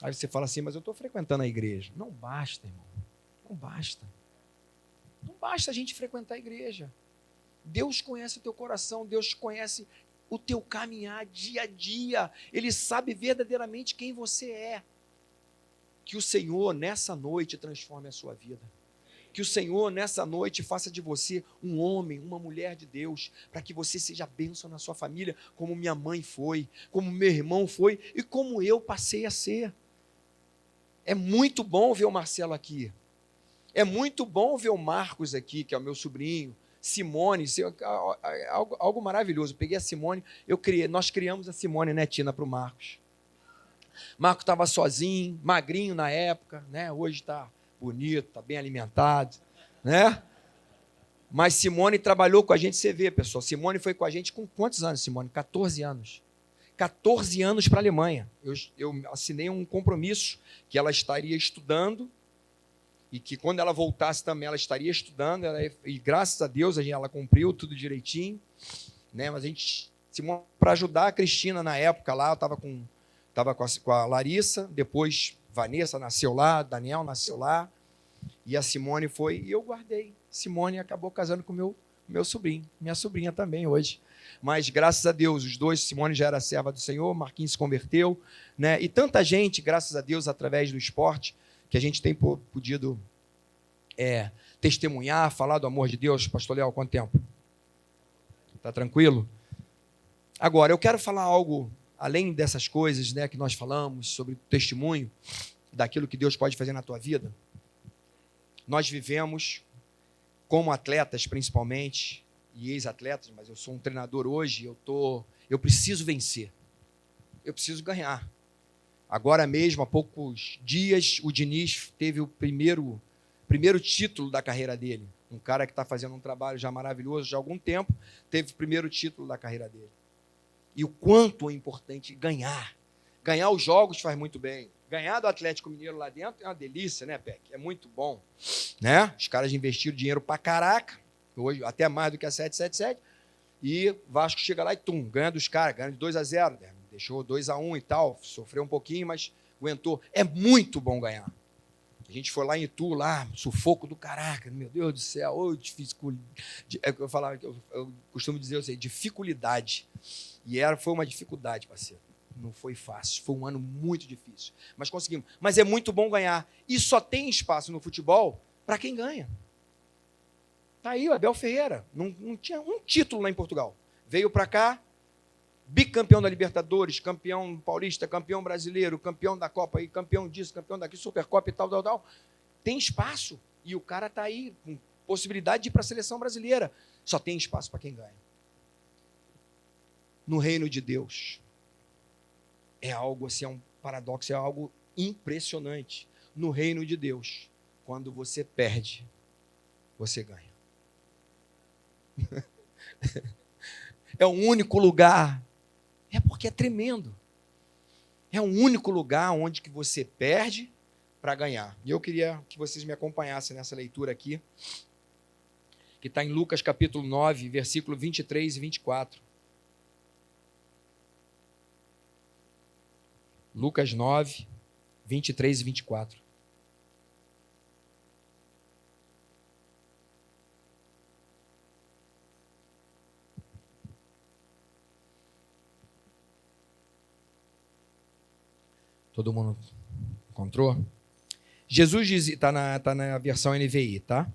Aí você fala assim, mas eu estou frequentando a igreja. Não basta, irmão. Não basta. Não basta a gente frequentar a igreja. Deus conhece o teu coração, Deus conhece o teu caminhar dia a dia. Ele sabe verdadeiramente quem você é. Que o Senhor, nessa noite, transforme a sua vida. Que o Senhor, nessa noite, faça de você um homem, uma mulher de Deus, para que você seja bênção na sua família, como minha mãe foi, como meu irmão foi e como eu passei a ser. É muito bom ver o Marcelo aqui. É muito bom ver o Marcos aqui, que é o meu sobrinho, Simone, algo maravilhoso. Eu peguei a Simone, nós criamos a Simone, né, Tina, para o Marcos. Marco estava sozinho, magrinho na época, né? Hoje está bonito, está bem alimentado, né? Mas Simone trabalhou com a gente, você vê, pessoal. Simone foi com a gente com quantos anos, Simone? 14 anos. 14 anos para a Alemanha. Eu assinei um compromisso que ela estaria estudando e que quando ela voltasse também ela estaria estudando. E graças a Deus ela cumpriu tudo direitinho, né? Mas a gente, Simone, para ajudar a Cristina na época lá, eu estava com a Larissa, depois Vanessa nasceu lá, Daniel nasceu lá, e a Simone foi, e eu guardei. Simone acabou casando com meu sobrinho, minha sobrinha também hoje. Mas graças a Deus, os dois, Simone já era serva do Senhor, Marquinhos se converteu, né? E tanta gente, graças a Deus, através do esporte, que a gente tem podido testemunhar, falar do amor de Deus. Pastor Léo, quanto tempo? Está tranquilo? Agora, eu quero falar algo, além dessas coisas, né, que nós falamos, sobre o testemunho, daquilo que Deus pode fazer na tua vida. Nós vivemos, como atletas principalmente, e ex-atletas, mas eu sou um treinador hoje, eu preciso vencer, eu preciso ganhar. Agora mesmo, há poucos dias, o Diniz teve o primeiro título da carreira dele. Um cara que está fazendo um trabalho já maravilhoso, já há algum tempo, teve o primeiro título da carreira dele. E o quanto é importante ganhar. Ganhar os jogos faz muito bem. Ganhar do Atlético Mineiro lá dentro é uma delícia, né, Peck? É muito bom, né? Os caras investiram dinheiro pra caraca, hoje até mais do que a 777, e Vasco chega lá e ganha dos caras, ganha de 2-0, né? Deixou 2-1 e tal, sofreu um pouquinho, mas aguentou. É muito bom ganhar. A gente foi lá em Itu, lá, sufoco do caraca, meu Deus do céu, eu costumo dizer, dificuldade. E foi uma dificuldade, parceiro. Não foi fácil, foi um ano muito difícil. Mas conseguimos. Mas é muito bom ganhar. E só tem espaço no futebol para quem ganha. Está aí o Abel Ferreira. Não tinha um título lá em Portugal. Veio para cá, bicampeão da Libertadores, campeão paulista, campeão brasileiro, campeão da Copa, e campeão disso, campeão daquilo, Supercopa e tal. Tem espaço. E o cara está aí com possibilidade de ir para a seleção brasileira. Só tem espaço para quem ganha. No reino de Deus, é algo assim, é um paradoxo, é algo impressionante. No reino de Deus, quando você perde, você ganha. É o único lugar, porque é tremendo. É o único lugar onde que você perde para ganhar. E eu queria que vocês me acompanhassem nessa leitura aqui, que está em Lucas capítulo 9, versículo 23 e 24. Lucas 9, 23 e 24. Todo mundo encontrou? Jesus dizia, está na versão NVI, tá?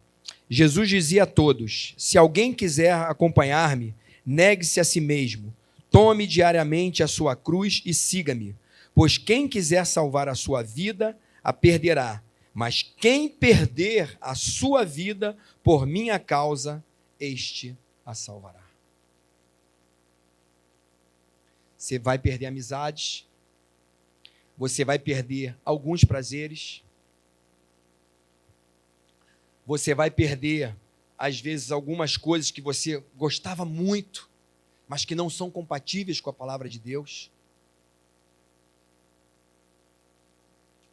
Jesus dizia a todos: se alguém quiser acompanhar-me, negue-se a si mesmo, tome diariamente a sua cruz e siga-me. Pois quem quiser salvar a sua vida, a perderá. Mas quem perder a sua vida por minha causa, este a salvará. Você vai perder amizades, você vai perder alguns prazeres, você vai perder, às vezes, algumas coisas que você gostava muito, mas que não são compatíveis com a palavra de Deus.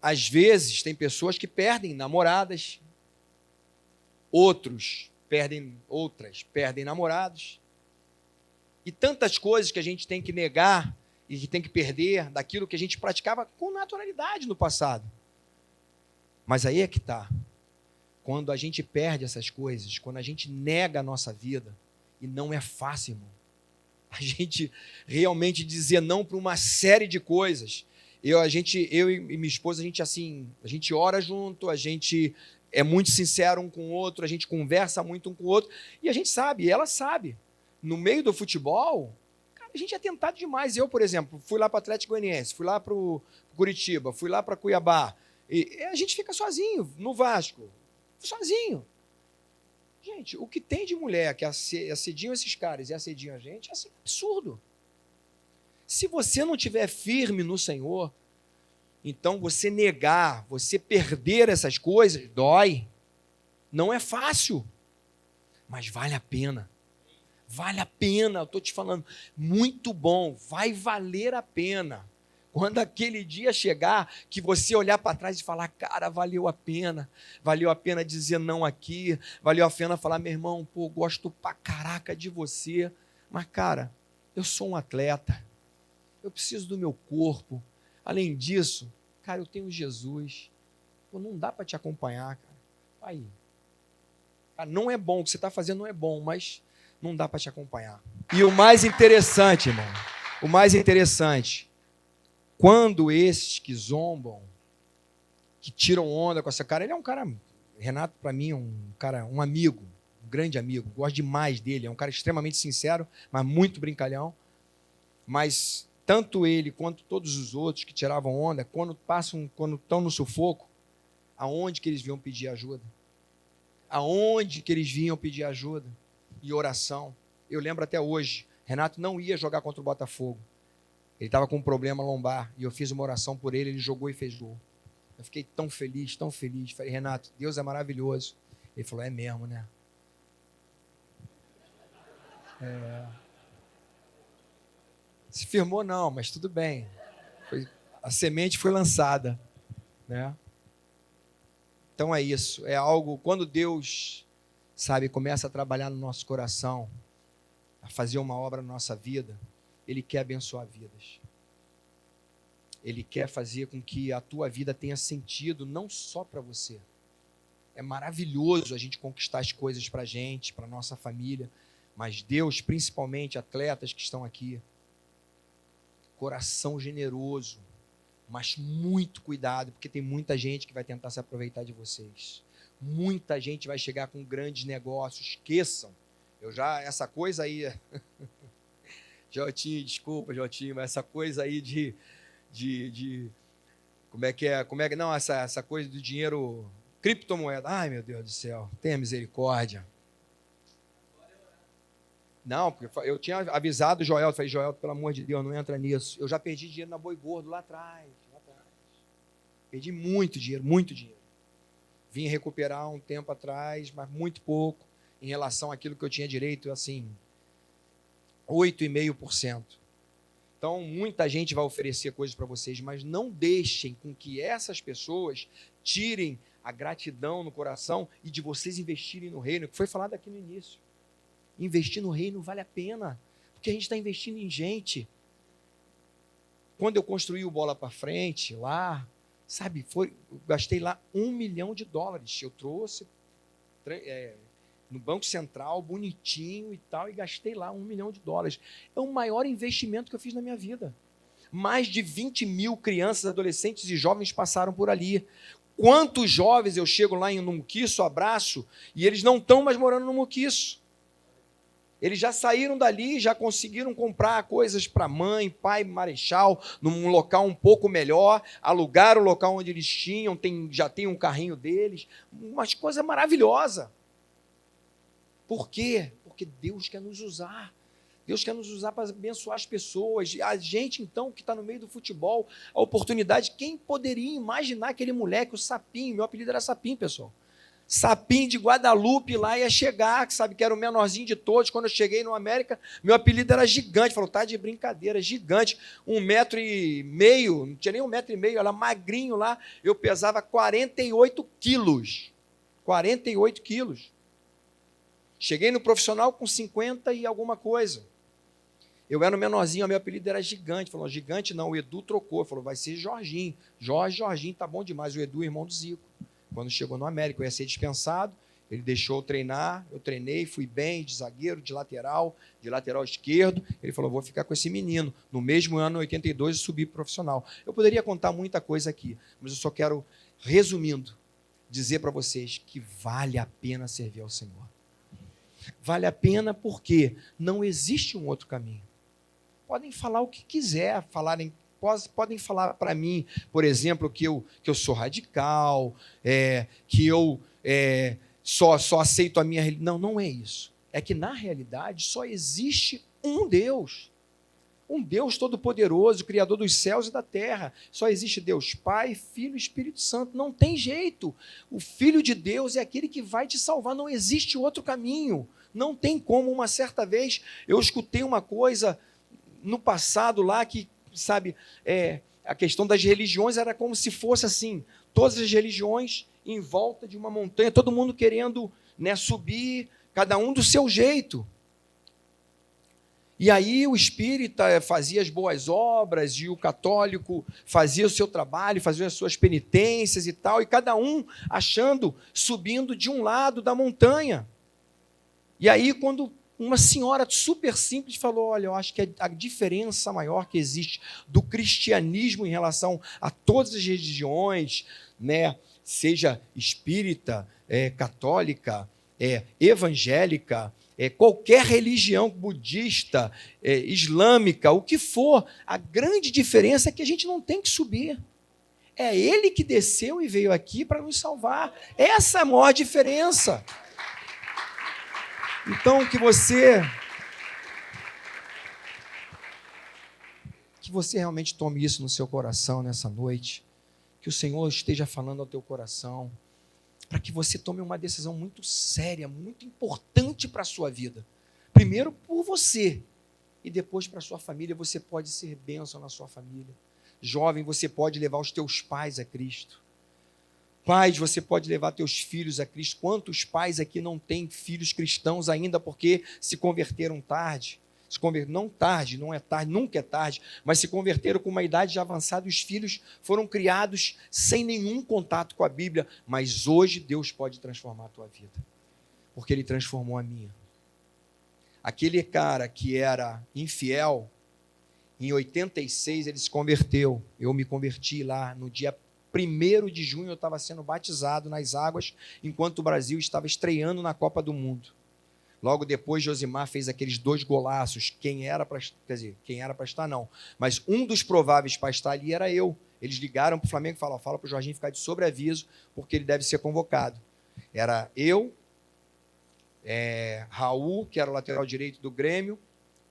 Às vezes, tem pessoas que perdem namoradas, outras perdem namorados, e tantas coisas que a gente tem que negar e que tem que perder daquilo que a gente praticava com naturalidade no passado. Mas aí é que está. Quando a gente perde essas coisas, quando a gente nega a nossa vida, e não é fácil, irmão, a gente realmente dizer não para uma série de coisas. Eu e minha esposa, a gente ora junto, a gente é muito sincero um com o outro, a gente conversa muito um com o outro, e a gente sabe, e ela sabe. No meio do futebol, cara, a gente é tentado demais. Eu, por exemplo, fui lá para o Atlético Goianiense, fui lá para o Curitiba, fui lá para Cuiabá, e a gente fica sozinho no Vasco, sozinho. Gente, o que tem de mulher que assediam esses caras e assediam a gente é assim, absurdo. Se você não estiver firme no Senhor, Então, você negar, você perder essas coisas, dói. Não é fácil, mas vale a pena. Vale a pena, eu estou te falando, muito bom, vai valer a pena. Quando aquele dia chegar, que você olhar para trás e falar, cara, valeu a pena dizer não aqui, valeu a pena falar, meu irmão, pô, gosto pra caraca de você, mas cara, eu sou um atleta, eu preciso do meu corpo, além disso, cara, eu tenho Jesus, pô, não dá para te acompanhar, cara, aí, cara, não é bom, o que você está fazendo não é bom, mas não dá para te acompanhar. E o mais interessante, irmão, o mais interessante, quando esses que zombam, que tiram onda com essa cara, ele é um cara, Renato para mim é um cara, um amigo, um grande amigo, gosto demais dele, é um cara extremamente sincero, mas muito brincalhão, mas tanto ele quanto todos os outros que tiravam onda, quando estão no sufoco, aonde que eles vinham pedir ajuda? Aonde que eles vinham pedir ajuda? E oração. Eu lembro até hoje, Renato não ia jogar contra o Botafogo. Ele estava com um problema lombar e eu fiz uma oração por ele, ele jogou e fez gol. Eu fiquei tão feliz, tão feliz. Falei, Renato, Deus é maravilhoso. Ele falou, é mesmo, né? Se firmou não, mas tudo bem. A semente foi lançada, né? Então é isso, é algo, quando Deus, sabe, começa a trabalhar no nosso coração, a fazer uma obra na nossa vida, Ele quer abençoar vidas. Ele quer fazer com que a tua vida tenha sentido, não só para você. É maravilhoso a gente conquistar as coisas para a gente, para a nossa família, mas Deus, principalmente atletas que estão aqui, coração generoso, mas muito cuidado, porque tem muita gente que vai tentar se aproveitar de vocês. Muita gente vai chegar com grandes negócios, esqueçam. Essa coisa aí, Jotinho, desculpa, Jotinho, mas essa coisa aí de como é que é, não, essa coisa do dinheiro, criptomoeda, ai meu Deus do céu, tenha misericórdia. Não, porque eu tinha avisado o Joel, falei, Joel, pelo amor de Deus, não entra nisso. Eu já perdi dinheiro na Boi Gordo lá atrás. Perdi muito dinheiro, muito dinheiro. Vim recuperar um tempo atrás, mas muito pouco, em relação àquilo que eu tinha direito, assim, 8,5%. Então, muita gente vai oferecer coisas para vocês, mas não deixem com que essas pessoas tirem a gratidão no coração e de vocês investirem no reino, que foi falado aqui no início. Investir no reino vale a pena, porque a gente está investindo em gente. Quando eu construí o Bola para Frente, lá, sabe, eu gastei lá $1 milhão. Eu trouxe no Banco Central, bonitinho e tal, e gastei lá $1 milhão. É o maior investimento que eu fiz na minha vida. Mais de 20 mil crianças, adolescentes e jovens passaram por ali. Quantos jovens eu chego lá no Muquiço, abraço, e eles não estão mais morando no Muquiço. Eles já saíram dali, já conseguiram comprar coisas para mãe, pai, marechal, num local um pouco melhor, alugaram o local onde eles tinham, já tem um carrinho deles, umas coisas maravilhosas. Por quê? Porque Deus quer nos usar. Deus quer nos usar para abençoar as pessoas. A gente, então, que está no meio do futebol, a oportunidade, quem poderia imaginar aquele moleque, o Sapinho, meu apelido era Sapinho, pessoal. Sapinho de Guadalupe lá ia chegar, sabe, que era o menorzinho de todos. Quando eu cheguei no América, meu apelido era Gigante. Falou, tá de brincadeira, Gigante. 1,5 m, não tinha nem 1,5 m, era magrinho lá. Eu pesava 48 quilos. 48 quilos. Cheguei no profissional com 50 e alguma coisa. Eu era o menorzinho, meu apelido era Gigante. Falou, Gigante não, o Edu trocou. Falou, vai ser Jorginho. Jorginho tá bom demais. O Edu, irmão do Zico. Quando chegou no América, eu ia ser dispensado, ele deixou eu treinar, eu treinei, fui bem, de zagueiro, de lateral esquerdo, ele falou, vou ficar com esse menino. No mesmo ano, em 82, eu subi profissional. Eu poderia contar muita coisa aqui, mas eu só quero, resumindo, dizer para vocês que vale a pena servir ao Senhor. Vale a pena porque não existe um outro caminho. Podem falar o que quiser, podem falar para mim, por exemplo, que eu sou radical, que eu só aceito a minha religião. Não, não é isso. É que, na realidade, só existe um Deus. um Deus todo-poderoso, Criador dos céus e da terra. Só existe Deus Pai, Filho e Espírito Santo. Não tem jeito. O Filho de Deus é aquele que vai te salvar. Não existe outro caminho. Não tem como. Uma certa vez eu escutei uma coisa no passado lá que, sabe, a questão das religiões era como se fosse assim, todas as religiões em volta de uma montanha, todo mundo querendo, né, subir, cada um do seu jeito. E aí o espírita fazia as boas obras e o católico fazia o seu trabalho, fazia as suas penitências e tal, e cada um achando, subindo de um lado da montanha. E aí quando uma senhora super simples falou, olha, eu acho que a diferença maior que existe do cristianismo em relação a todas as religiões, né, seja espírita, católica, evangélica, qualquer religião budista, islâmica, o que for, a grande diferença é que a gente não tem que subir. É Ele que desceu e veio aqui para nos salvar. Essa é a maior diferença. Então, que você realmente tome isso no seu coração nessa noite, que o Senhor esteja falando ao teu coração, para que você tome uma decisão muito séria, muito importante para a sua vida. Primeiro por você, e depois para a sua família. Você pode ser bênção na sua família. Jovem, você pode levar os teus pais a Cristo. Pais, você pode levar teus filhos a Cristo. Quantos pais aqui não têm filhos cristãos ainda porque se converteram tarde? Não tarde, não é tarde, nunca é tarde, mas se converteram com uma idade já avançada. Os filhos foram criados sem nenhum contato com a Bíblia, mas hoje Deus pode transformar a tua vida, porque Ele transformou a minha. Aquele cara que era infiel, em 86 ele se converteu. Eu me converti lá no dia 1º de junho, eu estava sendo batizado nas águas, enquanto o Brasil estava estreando na Copa do Mundo. Logo depois, Josimar fez aqueles 2 golaços. Quem era para estar, não. Mas um dos prováveis para estar ali era eu. Eles ligaram para o Flamengo e falaram, fala para o Jorginho ficar de sobreaviso, porque ele deve ser convocado. Era eu, Raul, que era o lateral direito do Grêmio,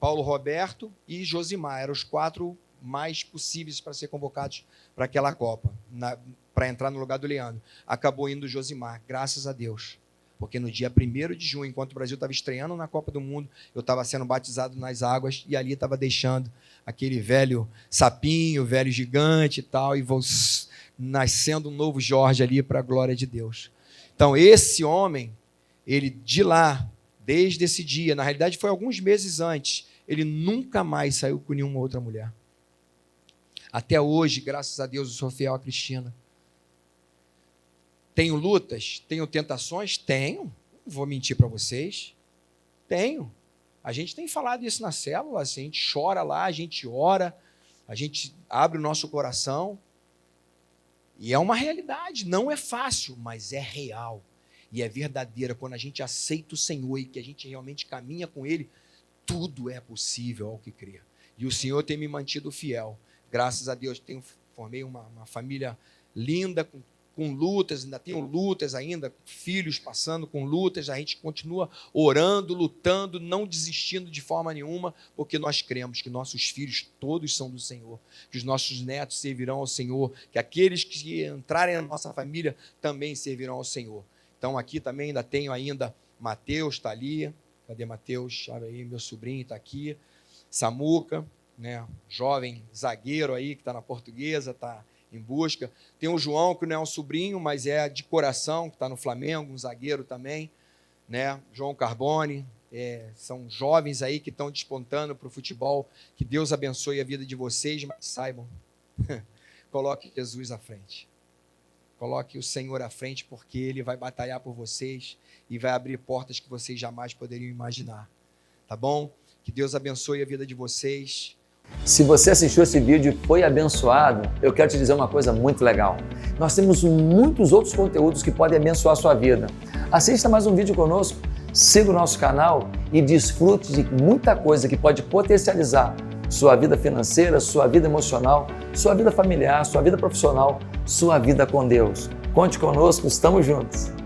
Paulo Roberto e Josimar. Eram os 4 mais possíveis para ser convocados para aquela Copa, para entrar no lugar do Leandro. Acabou indo o Josimar, graças a Deus. Porque no dia 1º de junho, enquanto o Brasil estava estreando na Copa do Mundo, eu estava sendo batizado nas águas e ali estava deixando aquele velho sapinho, velho gigante e tal, e nascendo um novo Jorge ali para a glória de Deus. Então, esse homem, ele de lá, desde esse dia, na realidade foi alguns meses antes, ele nunca mais saiu com nenhuma outra mulher. Até hoje, graças a Deus, eu sou fiel a Cristina. Tenho lutas? Tenho tentações? Tenho. Não vou mentir para vocês. Tenho. A gente tem falado isso na célula, assim, a gente chora lá, a gente ora, a gente abre o nosso coração. E é uma realidade, não é fácil, mas é real. E é verdadeira. Quando a gente aceita o Senhor e que a gente realmente caminha com Ele, tudo é possível ao que crê. E o Senhor tem me mantido fiel. Graças a Deus, formei uma família linda, com lutas, ainda tenho lutas ainda, filhos passando com lutas, a gente continua orando, lutando, não desistindo de forma nenhuma, porque nós cremos que nossos filhos todos são do Senhor, que os nossos netos servirão ao Senhor, que aqueles que entrarem na nossa família também servirão ao Senhor. Então aqui também ainda tenho Mateus, está ali, cadê Mateus? Olha aí, meu sobrinho está aqui, Samuca, né, jovem zagueiro aí que está na Portuguesa, está em busca. Tem o João, que não é um sobrinho, mas é de coração, que está no Flamengo, um zagueiro também, né? João Carbone, são jovens aí que estão despontando para o futebol. Que Deus abençoe a vida de vocês, mas saibam, coloque Jesus à frente. Coloque o Senhor à frente, porque Ele vai batalhar por vocês e vai abrir portas que vocês jamais poderiam imaginar. Tá bom? Que Deus abençoe a vida de vocês. Se você assistiu esse vídeo e foi abençoado, eu quero te dizer uma coisa muito legal. Nós temos muitos outros conteúdos que podem abençoar a sua vida. Assista mais um vídeo conosco, siga o nosso canal e desfrute de muita coisa que pode potencializar sua vida financeira, sua vida emocional, sua vida familiar, sua vida profissional, sua vida com Deus. Conte conosco, estamos juntos.